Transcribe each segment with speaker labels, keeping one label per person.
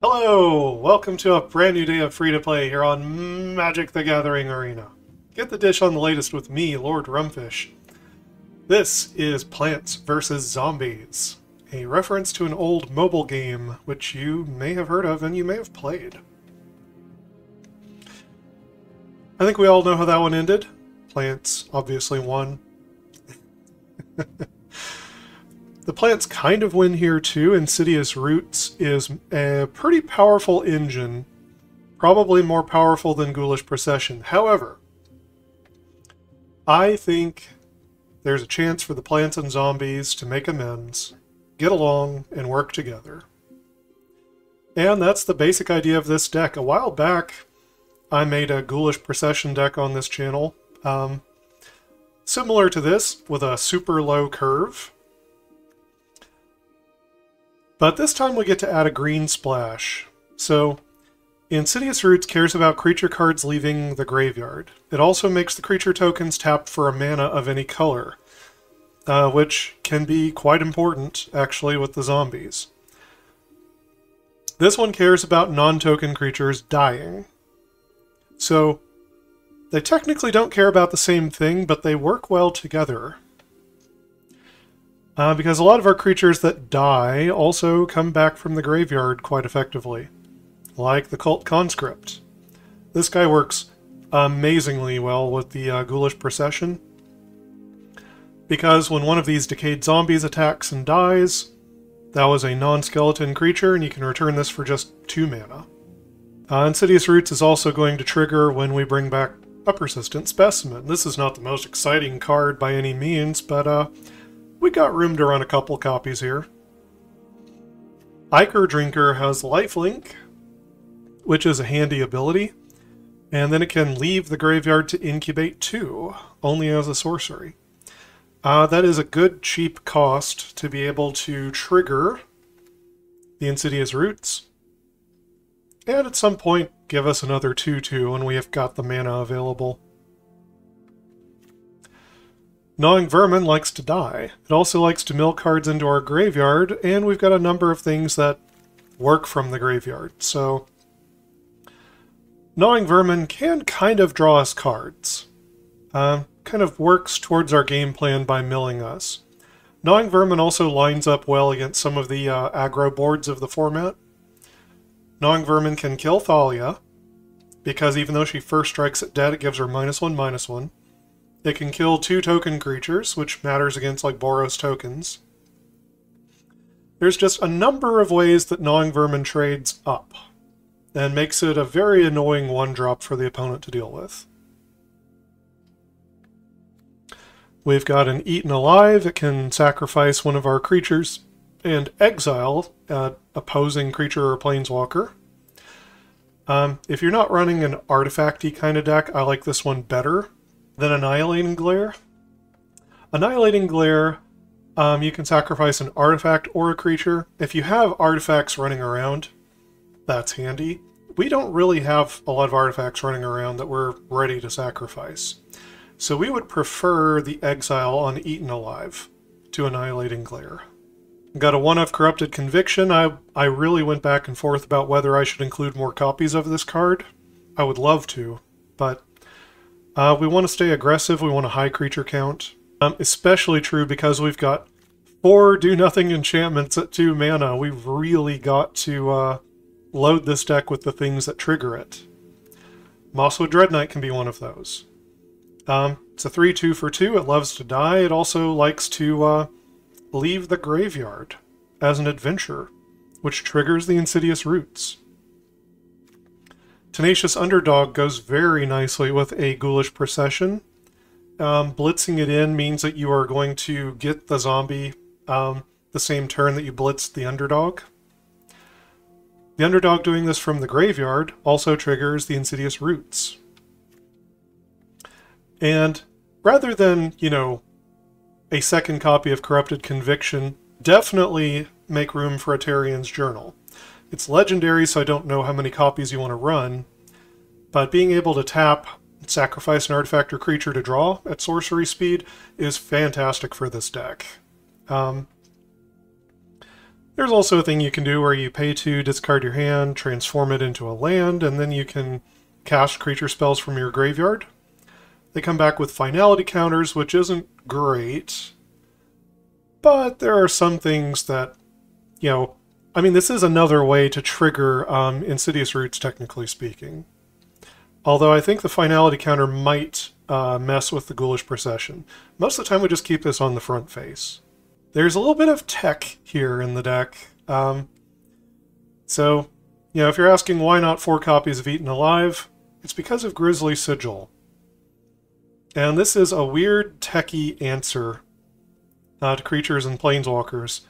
Speaker 1: Hello! Welcome to a brand new day of free-to-play here on Magic the Gathering Arena. Get the dish on the latest with me, Lord Rumfish. This is Plants vs. Zombies, a reference to an old mobile game which you may have heard of and you may have played. I think we all know how that one ended. Plants obviously won. The plants kind of win here too. Insidious Roots is a pretty powerful engine, probably more powerful than Ghoulish Procession. However, I think there's a chance for the plants and zombies to make amends, get along, and work together. And that's the basic idea of this deck. A while back, I made a Ghoulish Procession deck on this channel, similar to this, with a super low curve. But this time we get to add a green splash. So, Insidious Roots cares about creature cards leaving the graveyard. It also makes the creature tokens tap for a mana of any color, which can be quite important, actually, with the zombies. This one cares about non-token creatures dying. So, they technically don't care about the same thing, but they work well together. Because a lot of our creatures that die also come back from the graveyard quite effectively, like the Cult Conscript. This guy works amazingly well with the Ghoulish Procession, because when one of these decayed zombies attacks and dies, that was a non-skeleton creature, and you can return this for just 2 mana. Insidious Roots is also going to trigger when we bring back a Persistent Specimen. This is not the most exciting card by any means, but we got room to run a couple copies here. Ichor Drinker has lifelink, which is a handy ability, and then it can leave the graveyard to incubate 2, only as a sorcery. That is a good cheap cost to be able to trigger the Insidious Roots, and at some point give us another 2/2 when we have got the mana available. Gnawing Vermin likes to die. It also likes to mill cards into our graveyard, and we've got a number of things that work from the graveyard. So, Gnawing Vermin can kind of draw us cards. Kind of works towards our game plan by milling us. Gnawing Vermin also lines up well against some of the aggro boards of the format. Gnawing Vermin can kill Thalia, because even though she first strikes it dead, it gives her -1/-1. It can kill 2 token creatures, which matters against like Boros tokens. There's just a number of ways that Gnawing Vermin trades up, and makes it a very annoying 1-drop for the opponent to deal with. We've got an Eaten Alive. It can sacrifice one of our creatures and exile an opposing creature or planeswalker. If you're not running an artifact-y kind of deck, I like this one better than Annihilating Glare. Annihilating Glare, you can sacrifice an artifact or a creature. If you have artifacts running around, that's handy. We don't really have a lot of artifacts running around that we're ready to sacrifice. So we would prefer the exile on Eaten Alive to Annihilating Glare. Got a 1-of Corrupted Conviction. I really went back and forth about whether I should include more copies of this card. I would love to, but we want to stay aggressive, we want a high creature count. Especially true because we've got 4 do-nothing enchantments at 2 mana. We've really got to load this deck with the things that trigger it. Mosswood Dreadknight can be one of those. It's a 3/2 for 2, it loves to die. It also likes to leave the graveyard as an adventure, which triggers the Insidious Roots. Tenacious Underdog goes very nicely with a Ghoulish Procession. Blitzing it in means that you are going to get the zombie the same turn that you blitzed the Underdog. The Underdog doing this from the graveyard also triggers the Insidious Roots. And rather than, you know, a second copy of Corrupted Conviction, definitely make room for a Tarrian's Journal. It's legendary, so I don't know how many copies you want to run, but being able to tap, sacrifice an artifact or creature to draw at sorcery speed is fantastic for this deck. There's also a thing you can do where you pay to discard your hand, transform it into a land, and then you can cast creature spells from your graveyard. They come back with finality counters, which isn't great, but there are some things that, you know, I mean, this is another way to trigger Insidious Roots, technically speaking. Although I think the finality counter might mess with the Ghoulish Procession. Most of the time we just keep this on the front face. There's a little bit of tech here in the deck. So, you know, if you're asking why not 4 copies of Eaten Alive, it's because of Grisly Sigil. And this is a weird techie answer to creatures and planeswalkers.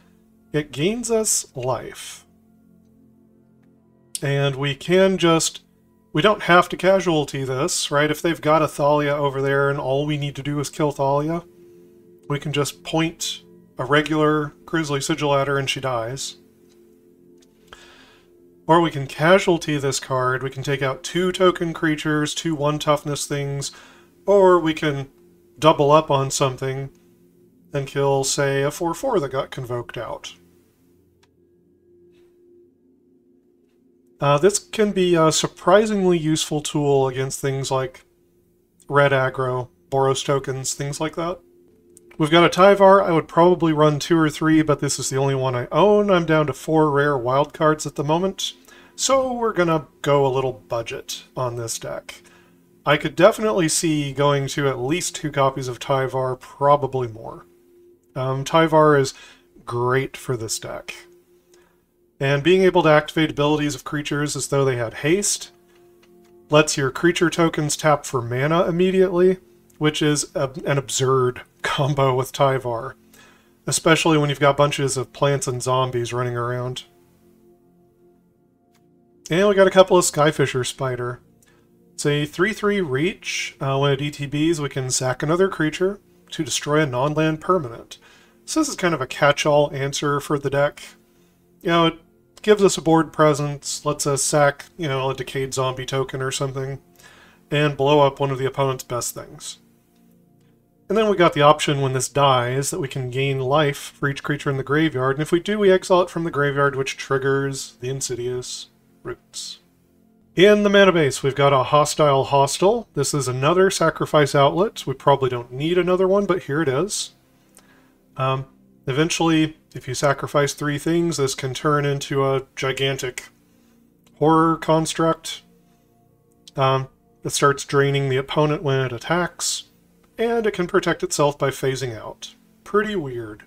Speaker 1: It gains us life. And we can just... We don't have to casualty this, right? If they've got a Thalia over there and all we need to do is kill Thalia, we can just point a regular Grisly Sigil at her and she dies. Or we can casualty this card, we can take out 2 token creatures, 2 1-toughness things, or we can double up on something and kill, say, a 4/4 that got convoked out. This can be a surprisingly useful tool against things like red aggro, Boros tokens, things like that. We've got a Tyvar. I would probably run 2 or 3, but this is the only one I own. I'm down to 4 rare wildcards at the moment, so we're gonna go a little budget on this deck. I could definitely see going to at least 2 copies of Tyvar, probably more. Tyvar is great for this deck. And being able to activate abilities of creatures as though they had haste lets your creature tokens tap for mana immediately, which is an absurd combo with Tyvar, especially when you've got bunches of plants and zombies running around. And we got a couple of Skyfisher Spider. It's a 3/3 reach. When it ETBs, we can sack another creature to destroy a non-land permanent. So this is kind of a catch-all answer for the deck. You know, it gives us a board presence, lets us sack, you know, a decayed zombie token or something, and blow up one of the opponent's best things. And then we got the option when this dies that we can gain life for each creature in the graveyard, and if we do, we exile it from the graveyard, which triggers the Insidious Roots. In the mana base, we've got a Hostile Hostel. This is another sacrifice outlet. We probably don't need another one, but here it is. Eventually, if you sacrifice 3 things, this can turn into a gigantic horror construct that starts draining the opponent when it attacks, and it can protect itself by phasing out. Pretty weird.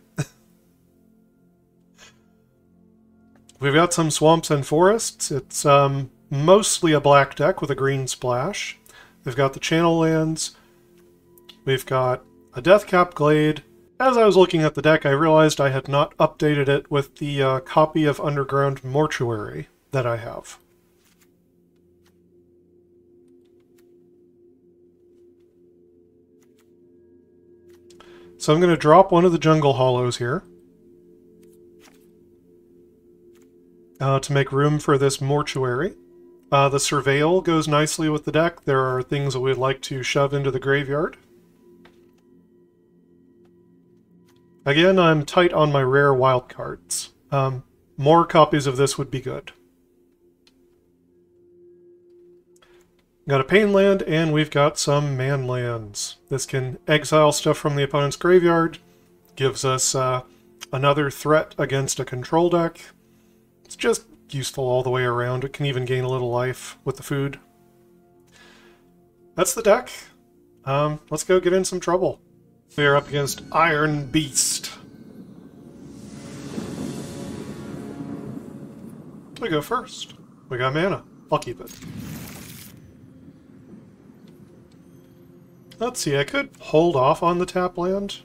Speaker 1: We've got some swamps and forests. It's mostly a black deck with a green splash. We've got the channel lands. We've got a Deathcap Glade. As I was looking at the deck, I realized I had not updated it with the copy of Underground Mortuary that I have. So I'm going to drop one of the Jungle Hollows here to make room for this Mortuary. The Surveil goes nicely with the deck. There are things that we'd like to shove into the graveyard. Again, I'm tight on my rare wildcards. More copies of this would be good. Got a Pain Land, and we've got some Man Lands. This can exile stuff from the opponent's graveyard, gives us another threat against a control deck. It's just useful all the way around. It can even gain a little life with the food. That's the deck. Let's go get in some trouble. We are up against Iron Beast. We go first. We got mana. I'll keep it. Let's see, I could hold off on the tap land.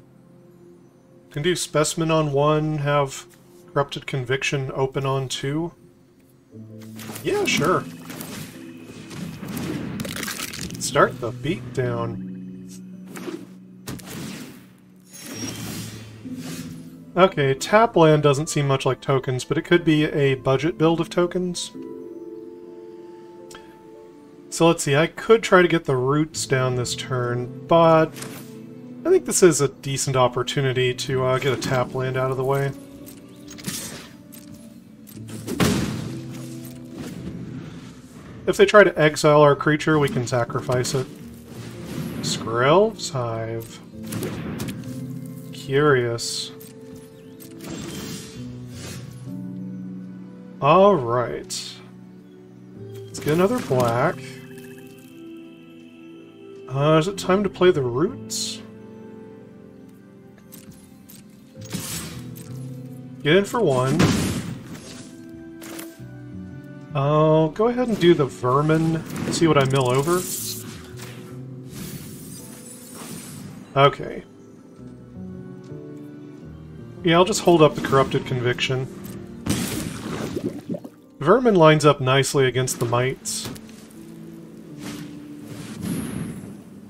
Speaker 1: Can do Specimen on 1, have Corrupted Conviction open on 2. Yeah, sure. Start the beat down. Okay, tap land doesn't seem much like tokens, but it could be a budget build of tokens. So let's see, I could try to get the roots down this turn, but I think this is a decent opportunity to get a tap land out of the way. if they try to exile our creature, we can sacrifice it. Skrelv's Hive. Curious. Alright. Let's get another black. Is it time to play the roots? Get in for one. I'll go ahead and do the vermin, see what I mill over. Okay. Yeah, I'll just hold up the Corrupted Conviction. Vermin lines up nicely against the mites.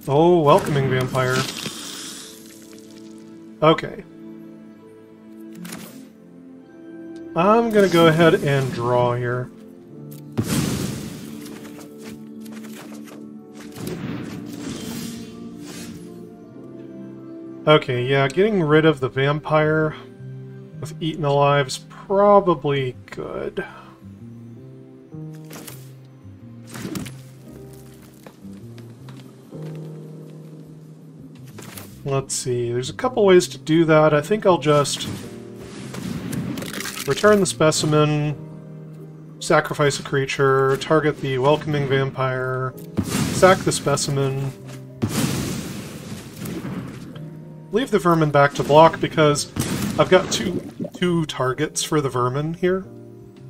Speaker 1: Oh, Welcoming Vampire. Okay. I'm gonna go ahead and draw here. Okay, yeah, getting rid of the vampire with Eaten Alive is probably good. Let's see, there's a couple ways to do that. I think I'll just return the specimen, sacrifice a creature, target the Welcoming Vampire, sack the specimen, leave the vermin back to block because I've got two targets for the vermin here.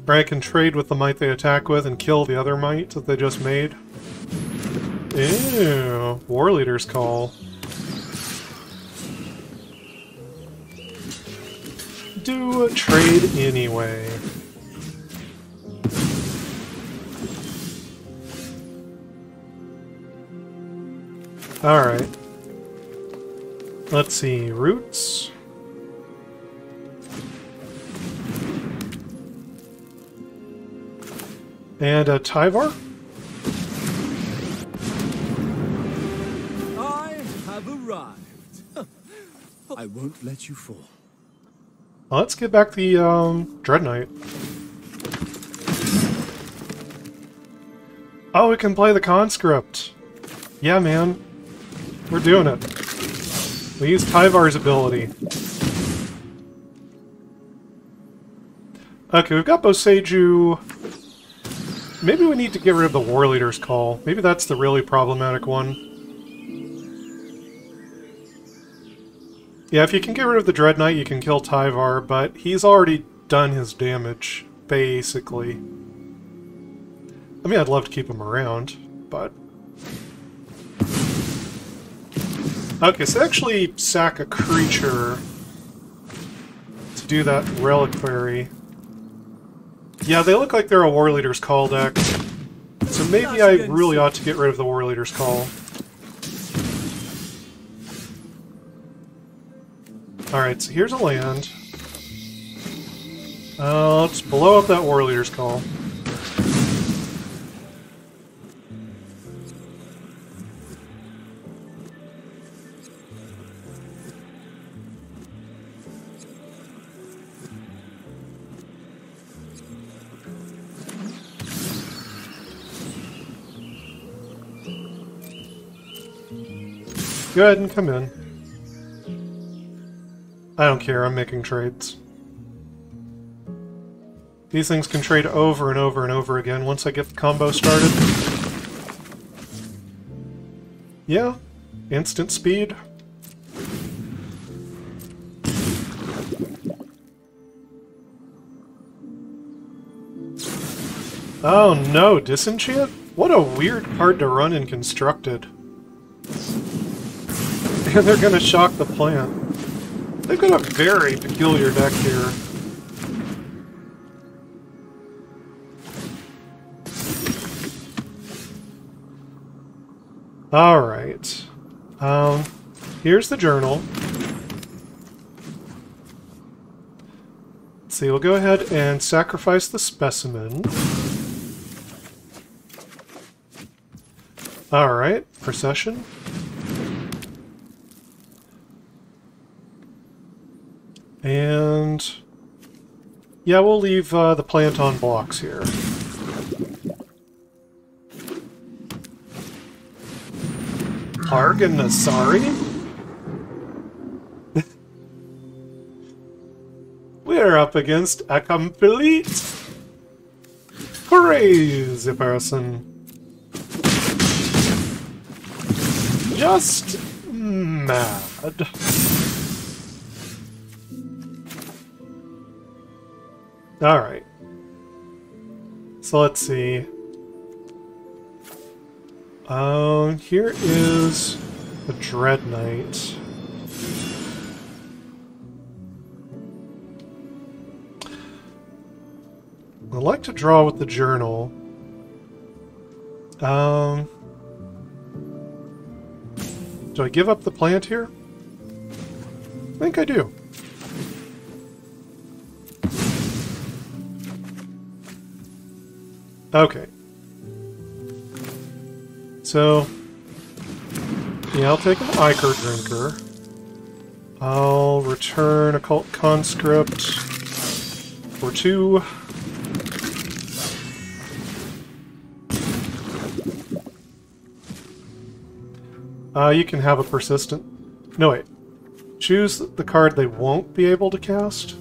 Speaker 1: Or I can trade with the mite they attack with and kill the other mite that they just made. Ew, War Leader's Call. Do a trade anyway. Alright. Let's see, roots. And a Tyvar?
Speaker 2: I have arrived. I won't let you fall.
Speaker 1: Well, let's get back the Dreadknight. Oh, we can play the Conscript. Yeah, man. We're doing it. We use Tyvar's ability. Okay, we've got Boseiju. Maybe we need to get rid of the War Leader's Call. Maybe that's the really problematic one. Yeah, if you can get rid of the Dreadknight, you can kill Tyvar, but he's already done his damage, basically. I mean, I'd love to keep him around, but... Okay, so actually sack a creature to do that reliquary. Yeah, they look like they're a War Leader's Call deck, so maybe I really ought to get rid of the War Leader's Call. Alright, so here's a land. Let's blow up that War Leader's Call. Go ahead and come in. I don't care, I'm making trades. These things can trade over and over and over again once I get the combo started. Yeah, instant speed. Oh no, Disenchant? What a weird card to run in Constructed. And they're gonna shock the plant. They've got a very peculiar deck here. Alright. Here's the journal. Let's see, we'll go ahead and sacrifice the specimen. Alright, Procession. And yeah, we'll leave the plant on blocks here. Arganasari? We're up against a complete crazy person. Just mad. Alright. So let's see. Here is a Dreadknight. I'd like to draw with the journal. Do I give up the plant here? I think I do. Okay. So, yeah, I'll take an Ichor Drinker. I'll return a Cult Conscript for 2. You can have a Persistent... No, wait. Choose the card they won't be able to cast.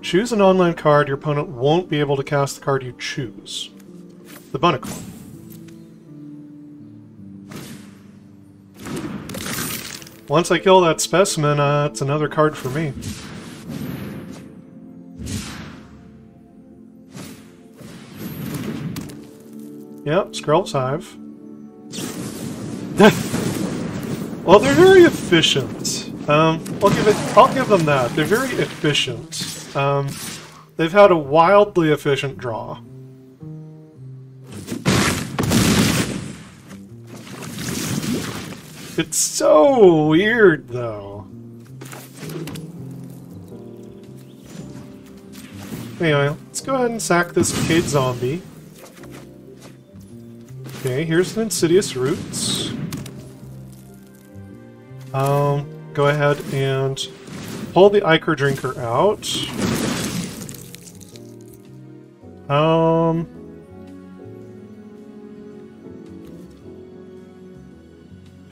Speaker 1: Choose an online card your opponent won't be able to cast the card you choose. The Bunnicle. Once I kill that specimen, it's another card for me. Yep, Skrell's Hive. Well, they're very efficient. I'll give them that. They're very efficient. They've had a wildly efficient draw. It's so weird, though. Anyway, let's go ahead and sack this Cade Zombie. Okay, here's the Insidious Roots. Go ahead and pull the Ichor Drinker out.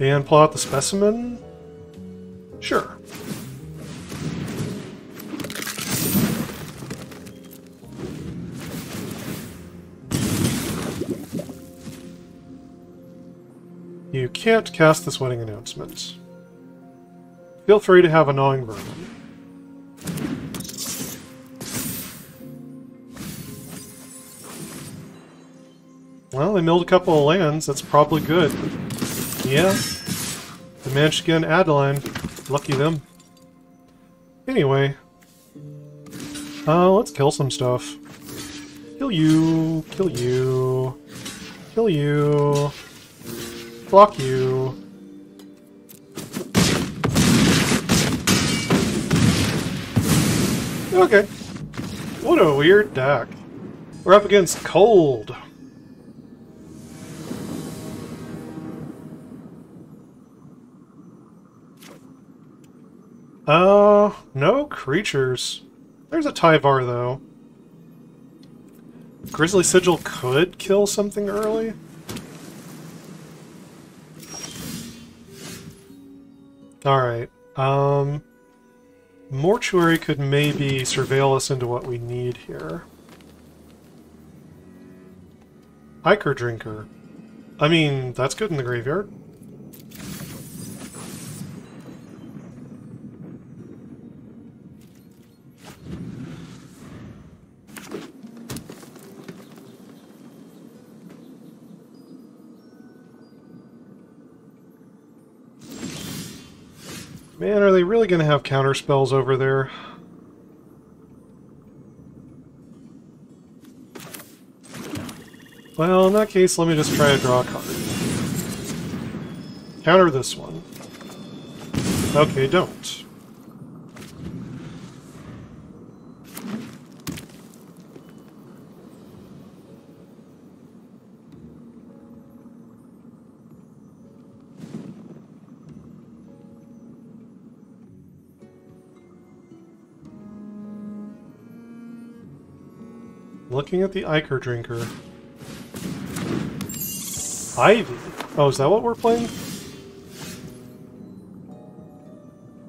Speaker 1: And pull out the specimen? Sure. You can't cast this wedding announcement. Feel free to have a Gnawing Vermin. Well, they milled a couple of lands. That's probably good. Yeah. They managed to get an Adeline. Lucky them. Anyway. Let's kill some stuff. Kill you. Kill you. Kill you. Block you. Okay. What a weird deck. We're up against Cold. No creatures. There's a Tyvar, though. Grisly Sigil could kill something early. Alright, Mortuary could maybe surveil us into what we need here. Ichor Drinker. I mean, that's good in the graveyard. Man, are they really going to have counter spells over there? Well, in that case, let me just try to draw a card. Counter this one. Okay, don't. Looking at the Ichor Drinker. Ivy? Oh, is that what we're playing?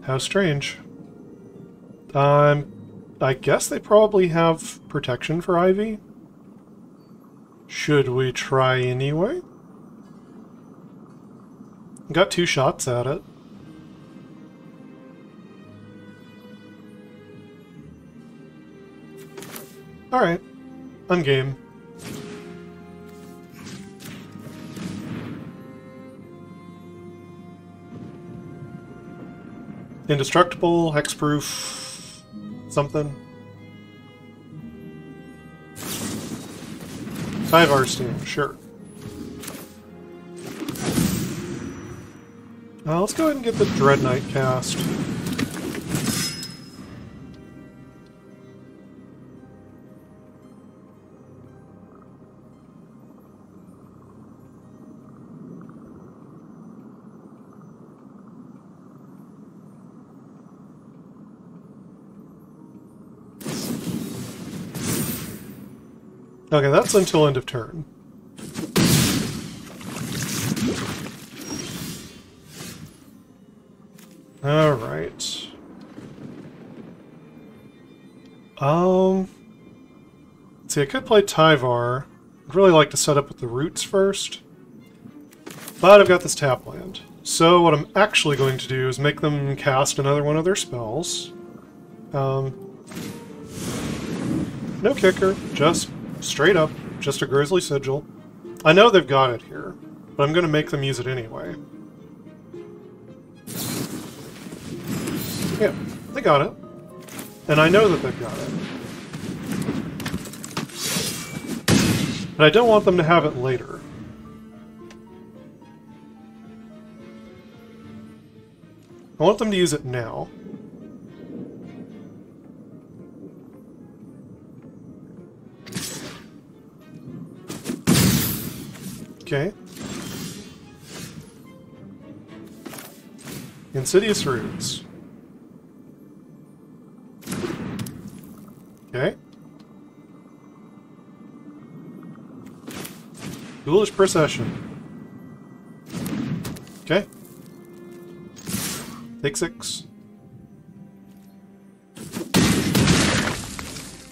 Speaker 1: How strange. I guess they probably have protection for Ivy. Should we try anyway? Got 2 shots at it. Alright. I'm game. Indestructible, hexproof, something. Tyvar steam, sure. Let's go ahead and get the Dreadknight cast. Okay, that's until end of turn. Alright. See, I could play Tyvar. I'd really like to set up with the roots first. But I've got this tap land. So what I'm actually going to do is make them cast another one of their spells. No kicker, just straight up, just a Grisly Sigil. I know they've got it here, but I'm going to make them use it anyway. Yeah, they got it. And I know that they've got it. But I don't want them to have it later. I want them to use it now. Okay. Insidious Roots. Okay. Ghoulish Procession. Okay. Take 6.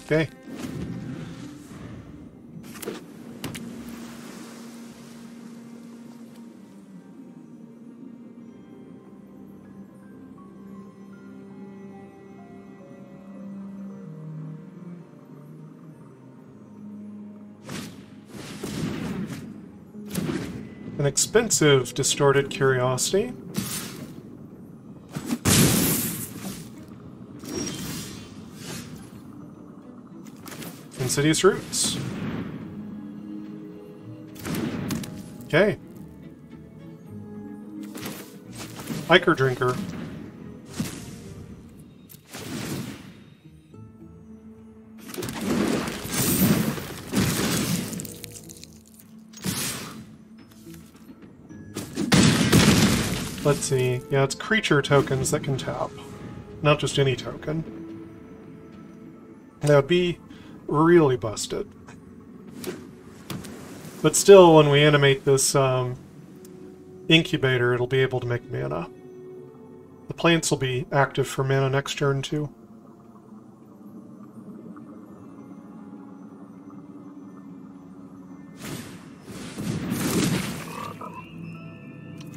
Speaker 1: Okay. An expensive Distorted Curiosity. Insidious Roots. Okay. Ichor Drinker. Let's see. Yeah, it's creature tokens that can tap. Not just any token. That would be really busted. But still, when we animate this incubator, it'll be able to make mana. The plants will be active for mana next turn, too.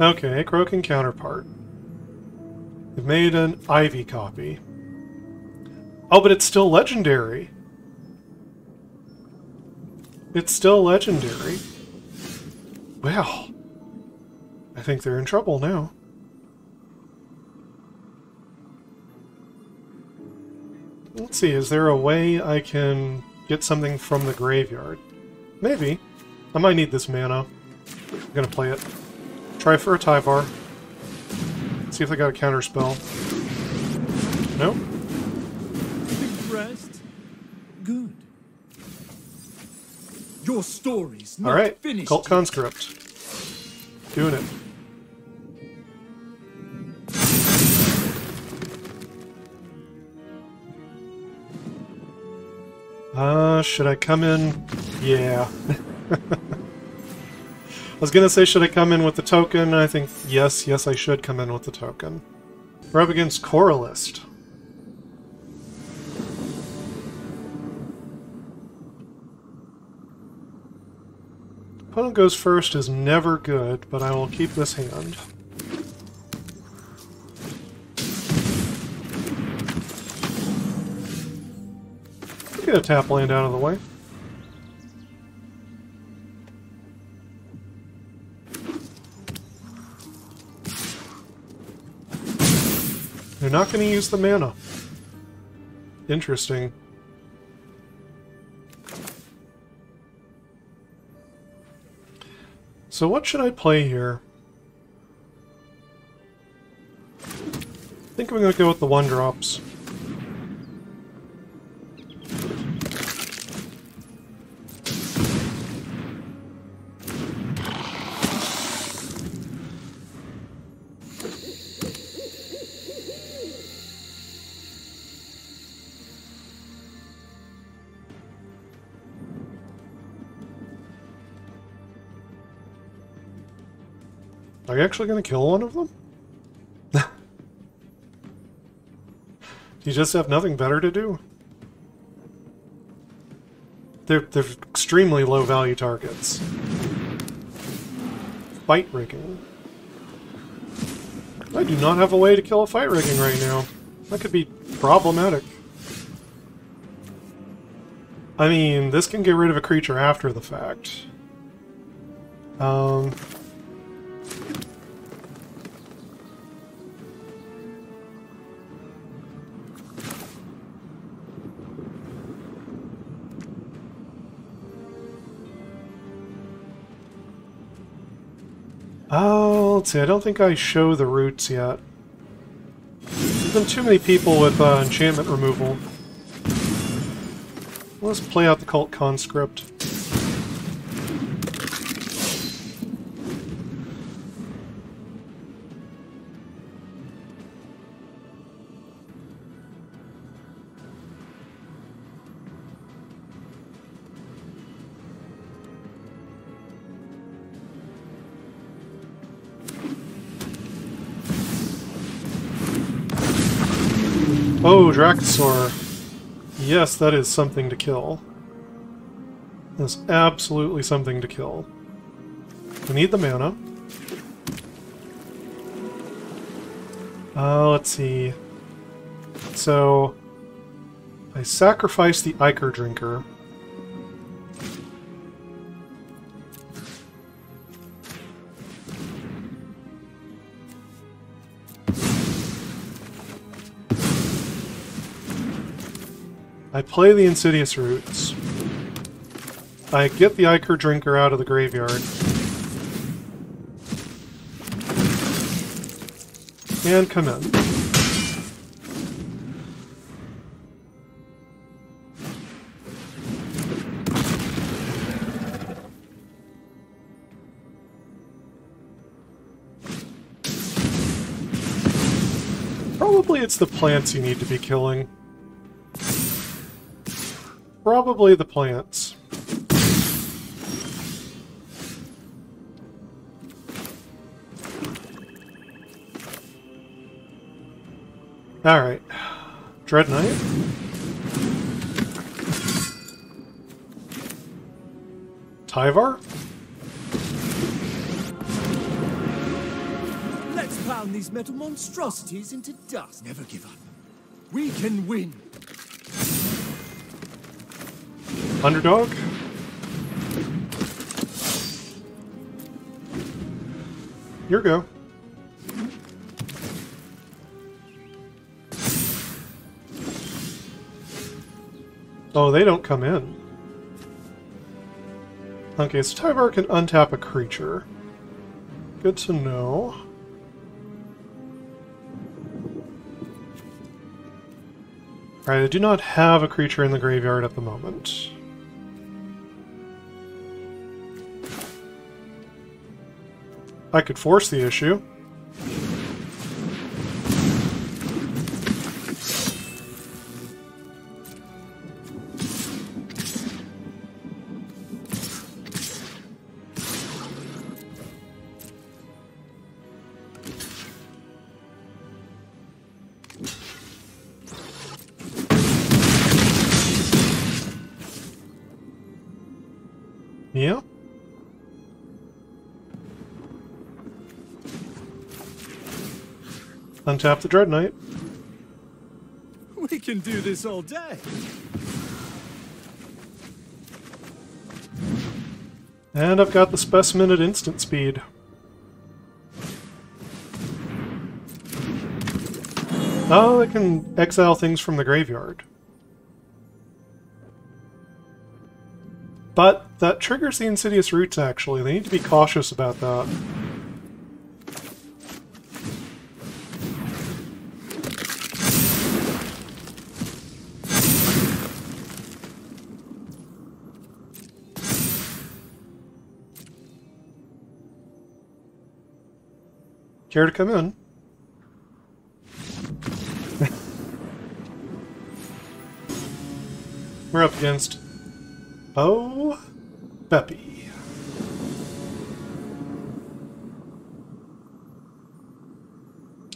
Speaker 1: Okay, Croaking Counterpart. We've made an Ivy copy. Oh, but it's still legendary. It's still legendary. Well, I think they're in trouble now. Let's see, is there a way I can get something from the graveyard? Maybe. I might need this mana. I'm gonna play it. Try for a Tyvar. See if they got a counter spell. Nope.
Speaker 2: Rest. Good. Your story's not
Speaker 1: Alright,
Speaker 2: finished.
Speaker 1: Cult Conscript. Doing it. Should I come in? Yeah. was gonna say, should I come in with the token? I think yes, I should come in with the token. We're up against Coralist. Opponent goes first is never good, but I will keep this hand. Get a tap land out of the way. They're not going to use the mana. Interesting. So what should I play here? I think I'm going to go with the 1-drops. Are you actually going to kill one of them? You just have nothing better to do? They're extremely low value targets. Fight rigging. I do not have a way to kill a fight rigging right now. That could be problematic. I mean, this can get rid of a creature after the fact. Oh, let's see, I don't think I show the roots yet. There's been too many people with enchantment removal. Let's play out the Cult Conscript. Oh, Dracosaur. Yes, that is something to kill. That's absolutely something to kill. We need the mana. Let's see. So, I sacrifice the Ichor Drinker. I play the Insidious Roots. I get the Ichor Drinker out of the graveyard. And come in. Probably it's the plants you need to be killing. Probably the plants. Alright. Dreadknight. Tyvar?
Speaker 2: Let's pound these metal monstrosities into dust. Never give up. We can win.
Speaker 1: Underdog? Your go. Oh, they don't come in. Okay, so Tyvar can untap a creature. Good to know. Alright, I do not have a creature in the graveyard at the moment. I could force the issue. Yeah. Untap the Dreadknight.
Speaker 2: We can do this all day.
Speaker 1: And I've got the Specimen at instant speed. Oh, I can exile things from the graveyard. But that triggers the Insidious Roots, actually. They need to be cautious about that. Care to come in? We're up against Beppy.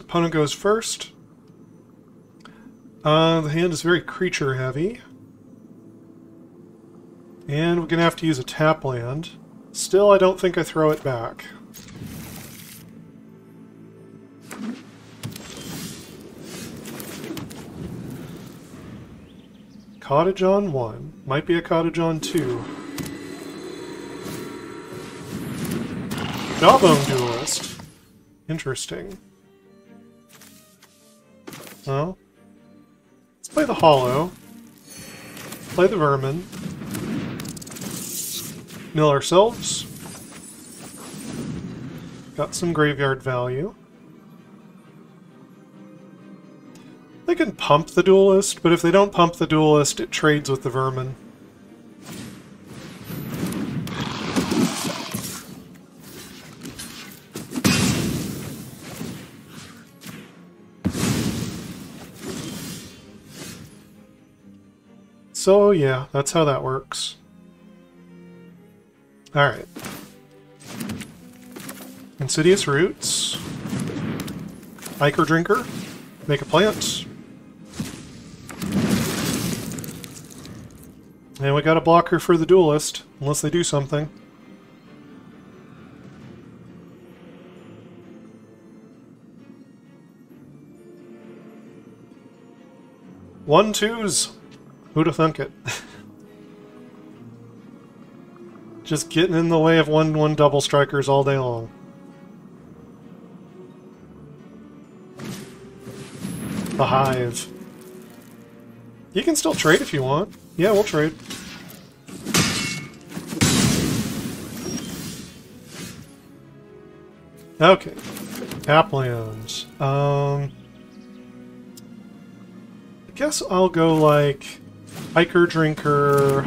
Speaker 1: Opponent goes first. The hand is very creature heavy. And we're going to have to use a tap land. Still, I don't think I throw it back. Cottage on 1. Might be a cottage on 2. Jawbone Duelist. Interesting. Well, let's play the Hollow. Play the Vermin. Mill ourselves. Got some graveyard value. They can pump the Duelist, but if they don't pump the Duelist, it trades with the Vermin. So yeah, that's how that works. Alright. Insidious Roots. Ichor Drinker. Make a plant. And we got a blocker for the Duelist, unless they do something. One twos. Who'da thunk it? Just getting in the way of 1/1 double strikers all day long. The Hive. You can still trade if you want. Yeah, we'll trade. Okay. Taplands. I guess I'll go like Ichor Drinker,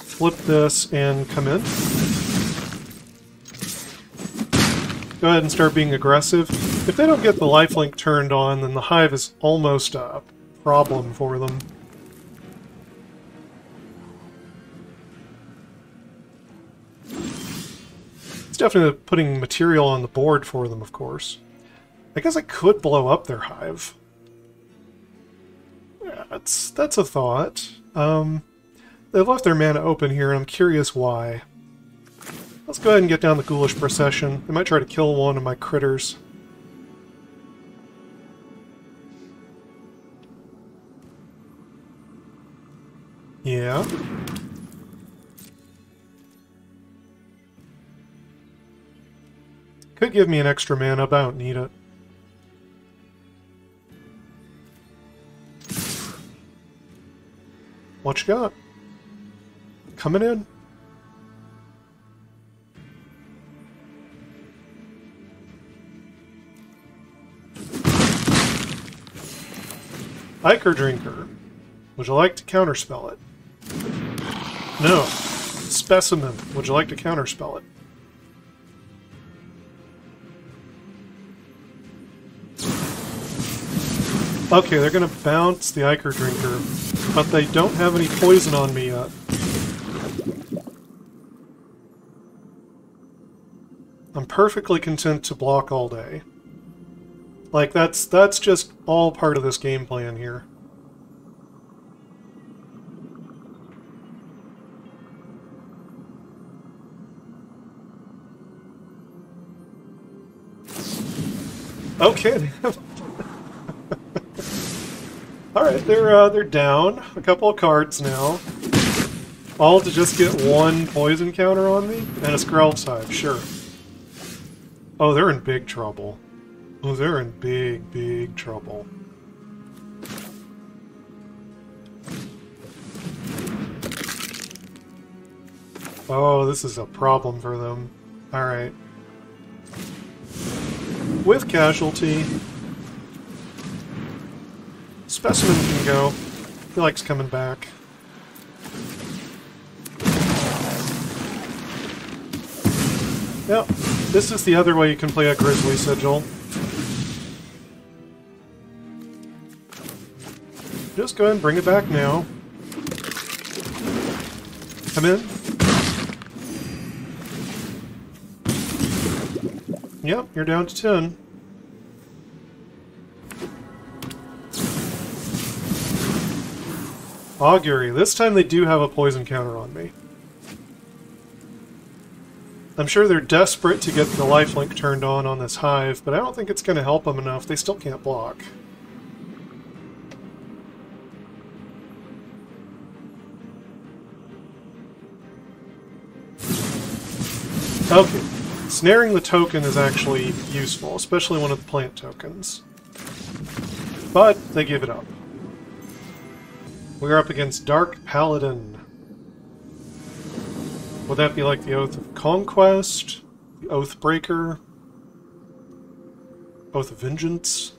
Speaker 1: flip this, and come in. Go ahead and start being aggressive. If they don't get the lifelink turned on, then the Hive is almost a problem for them. It's definitely putting material on the board for them, of course. I guess I could blow up their Hive. Yeah, that's a thought. They've left their mana open here, and I'm curious why. Let's go ahead and get down the Ghoulish Procession. They might try to kill one of my critters. Yeah. Could give me an extra mana, but I don't need it. What you got? Coming in. Ichor Drinker. Would you like to counterspell it? No. Specimen. Would you like to counterspell it? Okay, they're going to bounce the Ichor Drinker, but they don't have any poison on me yet. I'm perfectly content to block all day. Like, that's just all part of this game plan here. Okay. Alright, they're down. A couple of cards now. All to just get one poison counter on me? And a Skrelv side, sure. Oh, they're in big trouble. Oh, they're in big, big trouble. Oh, this is a problem for them. Alright. With casualty. Specimen can go. He likes coming back. Yep, this is the other way you can play a Grisly Sigil. Just go ahead and bring it back now. Come in. Yep, you're down to 10. Augury. This time they do have a poison counter on me. I'm sure they're desperate to get the lifelink turned on this hive, but I don't think it's going to help them enough. They still can't block. Okay. Snaring the token is actually useful, especially one of the plant tokens. But they give it up. We're up against Dark Paladin. Would that be like the Oath of Conquest? The Oath Breaker? Oath of Vengeance?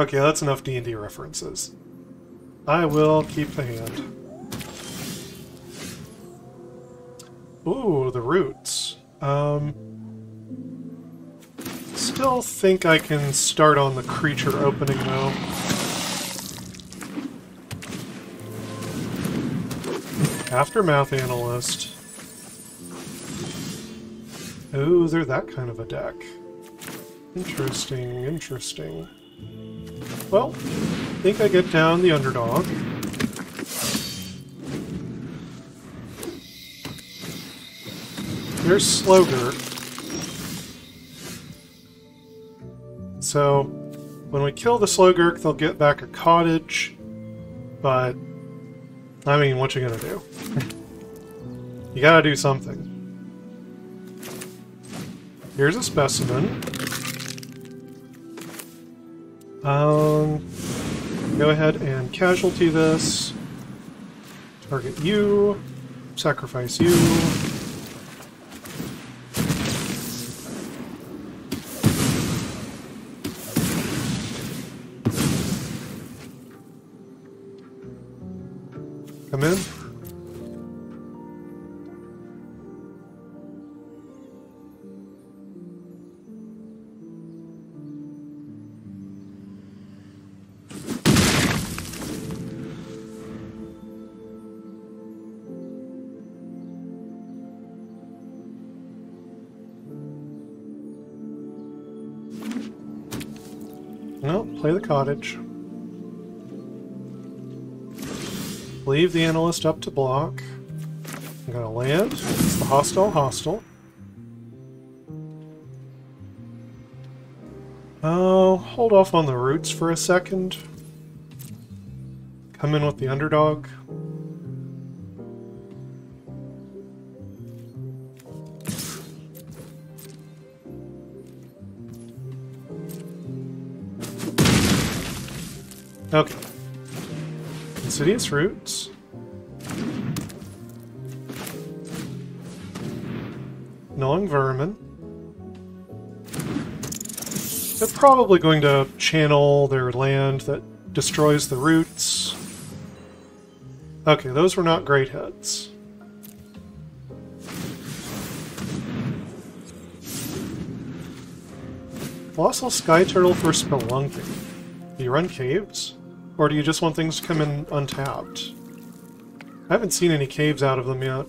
Speaker 1: Okay, that's enough D&D references. I will keep the hand. Ooh, the roots. Still think I can start on the creature opening, though. Aftermath Analyst. Oh, they're that kind of a deck. Interesting, interesting. Well, I think I get down the Underdog. There's Slogurk. So, when we kill the Slogurk, they'll get back a cottage, but I mean, what you gonna do? You gotta do something. Here's a specimen. Go ahead and casualty this. Target you. Sacrifice you. Come in. No, play the cottage. Leave the analyst up to block. I'm gonna land. It's the Hostile Hostel. Oh, hold off on the roots for a second. Come in with the Underdog. Okay. Insidious Roots. Gnawing Vermin. They're probably going to channel their land that destroys the roots. Okay, those were not great hits. Colossal Sky Turtle for Spelunking. Do you run caves? Or do you just want things to come in untapped? I haven't seen any caves out of them yet.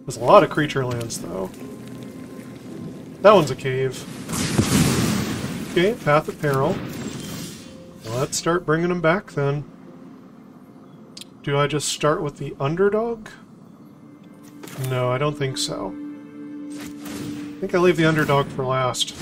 Speaker 1: There's a lot of creature lands, though. That one's a cave. Okay, Path of Peril. Let's start bringing them back, then. Do I just start with the Underdog? No, I don't think so. I think I leave the Underdog for last.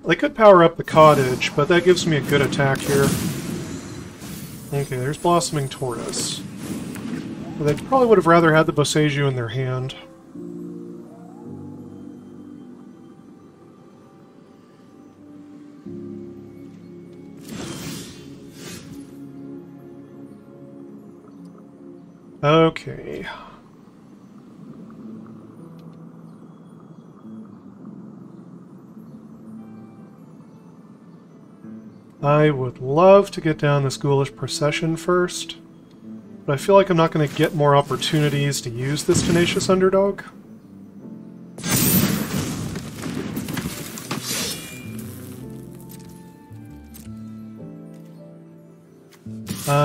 Speaker 1: They could power up the cottage, but that gives me a good attack here. Okay, there's Blossoming Tortoise. But they probably would have rather had the Boseiju in their hand. Okay. I would love to get down this Ghoulish Procession first, but I feel like I'm not going to get more opportunities to use this Tenacious Underdog.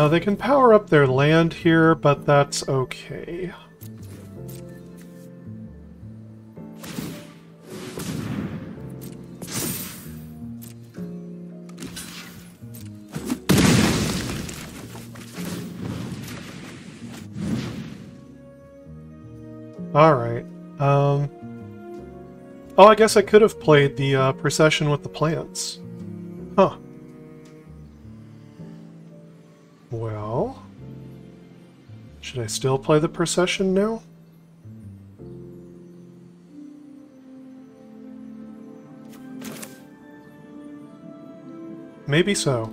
Speaker 1: They can power up their land here, but that's okay. Alright. Oh, I guess I could have played the procession with the plants. Huh. Well... should I still play the procession now? Maybe so.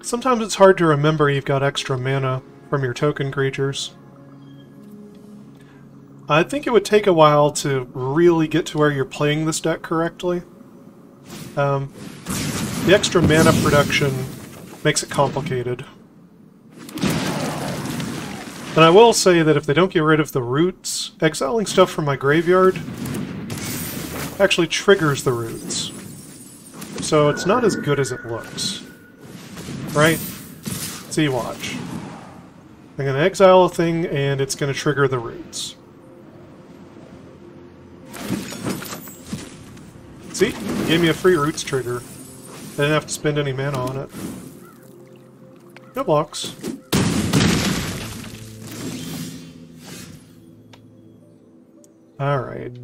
Speaker 1: Sometimes it's hard to remember you've got extra mana from your token creatures. I think it would take a while to really get to where you're playing this deck correctly. The extra mana production makes it complicated. And I will say that if they don't get rid of the roots, exiling stuff from my graveyard actually triggers the roots. So it's not as good as it looks. Right? See, watch. I'm going to exile a thing, and it's going to trigger the roots. See? It gave me a free roots trigger. I didn't have to spend any mana on it. No blocks. Alright.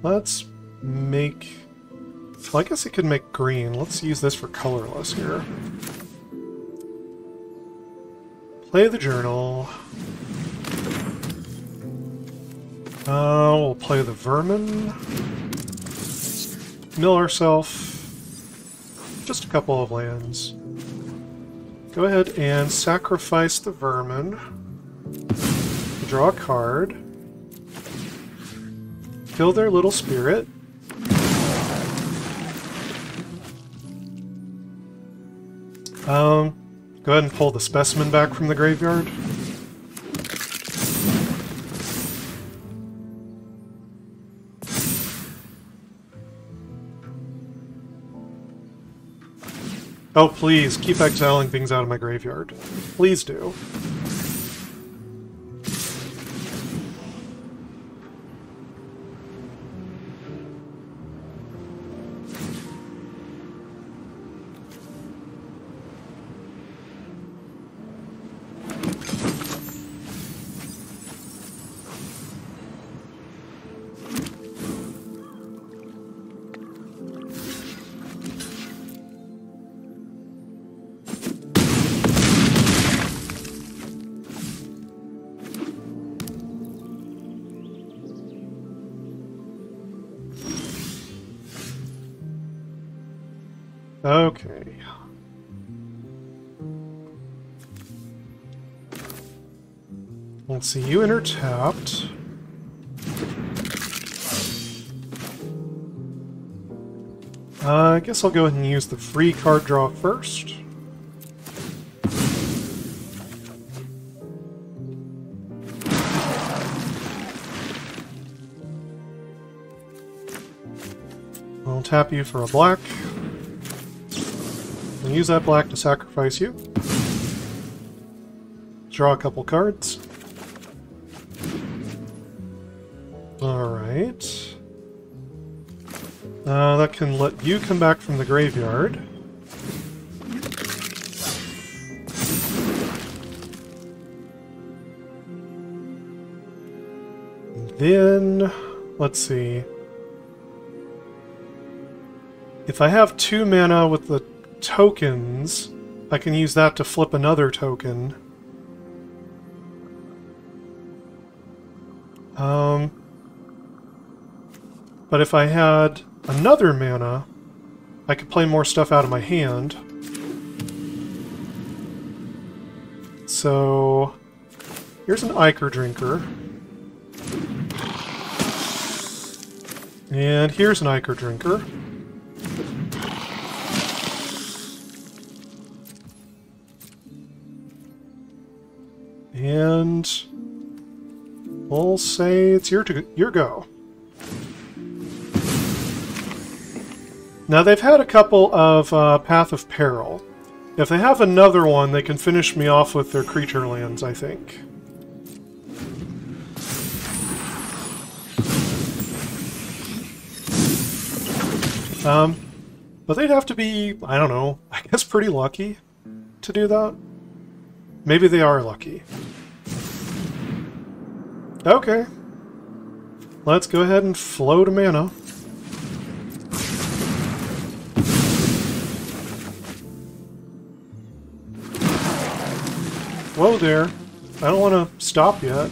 Speaker 1: Let's make... well, I guess it could make green. Let's use this for colorless here. Play the journal. We'll play the vermin. Mill ourselves. Just a couple of lands. Go ahead and sacrifice the vermin. Draw a card. Kill their little spirit. Go ahead and pull the specimen back from the graveyard. Oh, please, keep exiling things out of my graveyard. Please do. Okay. Let's see, you enter tapped. I guess I'll go ahead and use the free card draw first. I'll tap you for a black. And use that black to sacrifice you. Draw a couple cards. Alright. That can let you come back from the graveyard. Then, let's see. If I have 2 mana with the tokens, I can use that to flip another token. But if I had another mana, I could play more stuff out of my hand. So, here's an Ichor Drinker. And here's an Ichor Drinker. And we'll say it's your go. Now they've had a couple of Path of Peril. If they have another one, they can finish me off with their creature lands, I think. But they'd have to be, I don't know, I guess pretty lucky to do that. Maybe they are lucky. Okay. Let's go ahead and float a mana. Whoa there. I don't want to stop yet.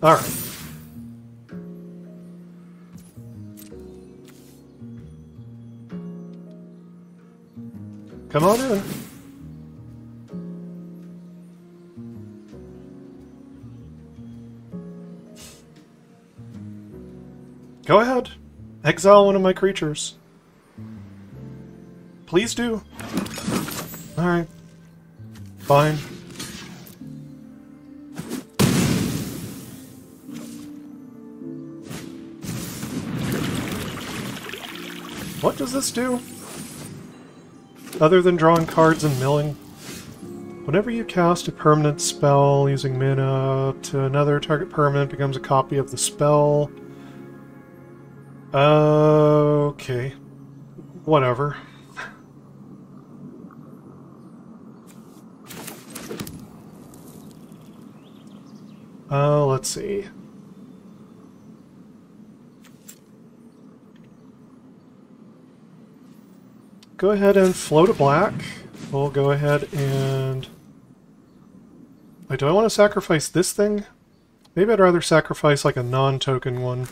Speaker 1: Alright. Come on in. Go ahead. Exile one of my creatures. Please do. Alright. Fine. What does this do? Other than drawing cards and milling? Whenever you cast a permanent spell using mana to another target permanent becomes a copy of the spell. Okay. Whatever. Let's see. Go ahead and float a black. We'll go ahead and... Wait, do I want to sacrifice this thing? Maybe I'd rather sacrifice like a non-token one.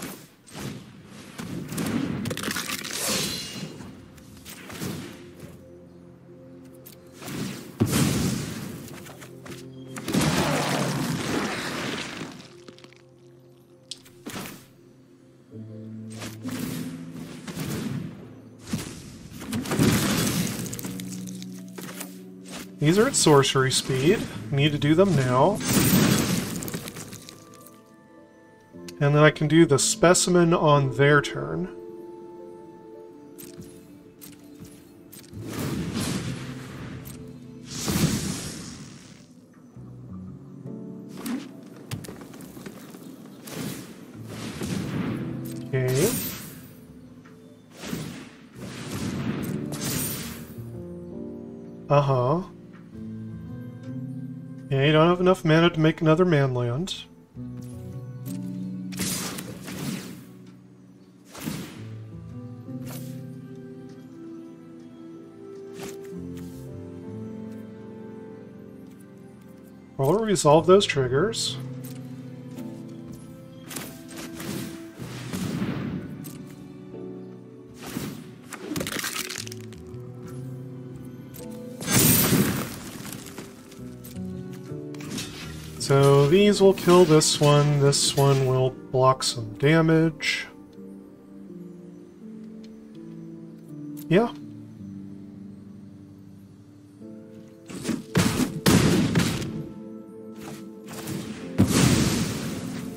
Speaker 1: These are at sorcery speed. Need to do them now. And then I can do the specimen on their turn. Okay. Uh-huh. Yeah, you don't have enough mana to make another manland. We'll resolve those triggers. So these will kill this one will block some damage. Yeah.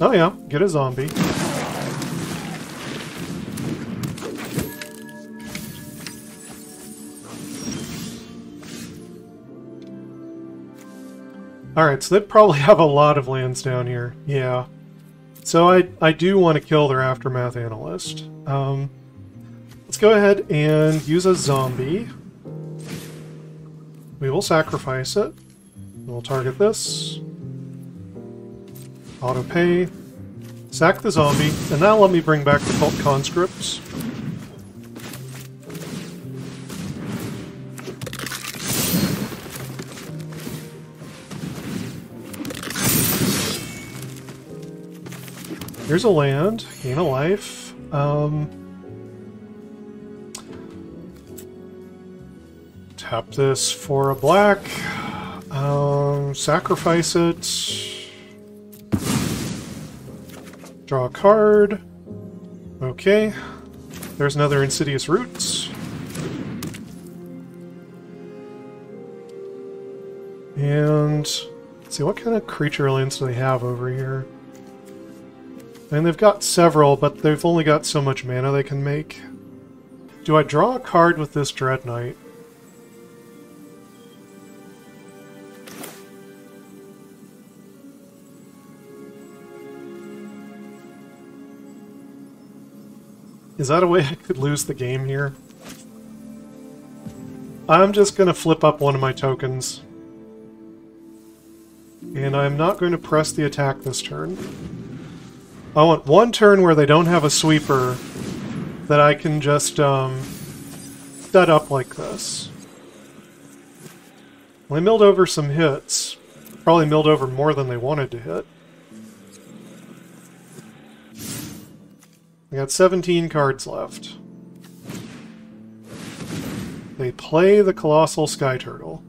Speaker 1: Oh yeah, get a zombie. Alright, so they'd probably have a lot of lands down here. Yeah. So I do want to kill their Aftermath Analyst. Let's go ahead and use a zombie. We will sacrifice it. We'll target this. Auto pay. Sack the zombie, and now let me bring back the Cult Conscripts. Here's a land, gain a life. Tap this for a black. Sacrifice it. Draw a card. Okay. There's another Insidious Roots. And let's see, what kind of creature lands do they have over here? And they've got several, but they've only got so much mana they can make. Do I draw a card with this Dreadknight? Is that a way I could lose the game here? I'm just going to flip up one of my tokens. And I'm not going to press the attack this turn. I want one turn where they don't have a sweeper that I can just set up like this. Well, they milled over some hits. Probably milled over more than they wanted to hit. We got 17 cards left. They play the Colossal Sky Turtle.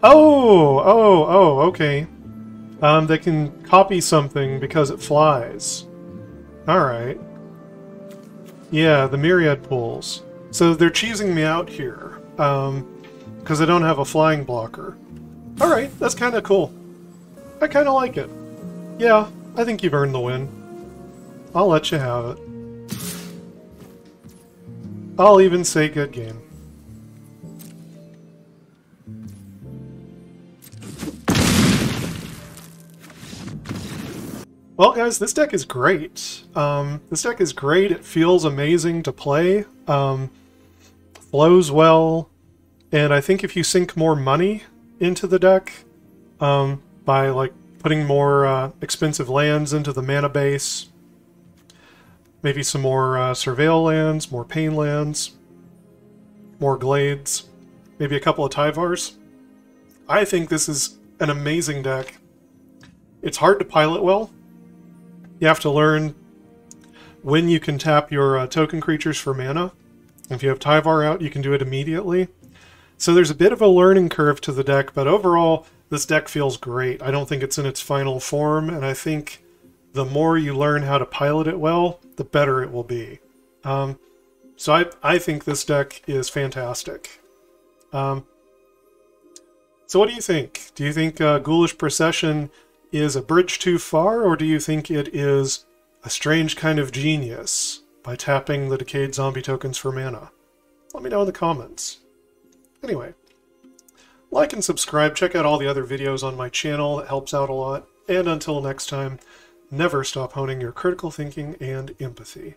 Speaker 1: Oh, okay. They can copy something because it flies. Alright. Yeah, the Myriad pools. So they're cheesing me out here, because I don't have a flying blocker. Alright, that's kind of cool. I kind of like it. Yeah, I think you've earned the win. I'll let you have it. I'll even say good game. Well, guys, this deck is great. This deck is great. It feels amazing to play. Flows well. And I think if you sink more money into the deck, by like putting more expensive lands into the mana base, maybe some more Surveil lands, more Pain lands, more Glades, maybe a couple of Tyvars, I think this is an amazing deck. It's hard to pilot well. You have to learn when you can tap your token creatures for mana. If you have Tyvar out, you can do it immediately. So there's a bit of a learning curve to the deck, but overall, this deck feels great. I don't think it's in its final form, and I think the more you learn how to pilot it well, the better it will be. So I think this deck is fantastic. So what do you think? Do you think Ghoulish Procession is a bridge too far, or do you think it is a strange kind of genius by tapping the Decayed Zombie tokens for mana? Let me know in the comments. Anyway, like and subscribe, check out all the other videos on my channel, that helps out a lot, and until next time, never stop honing your critical thinking and empathy.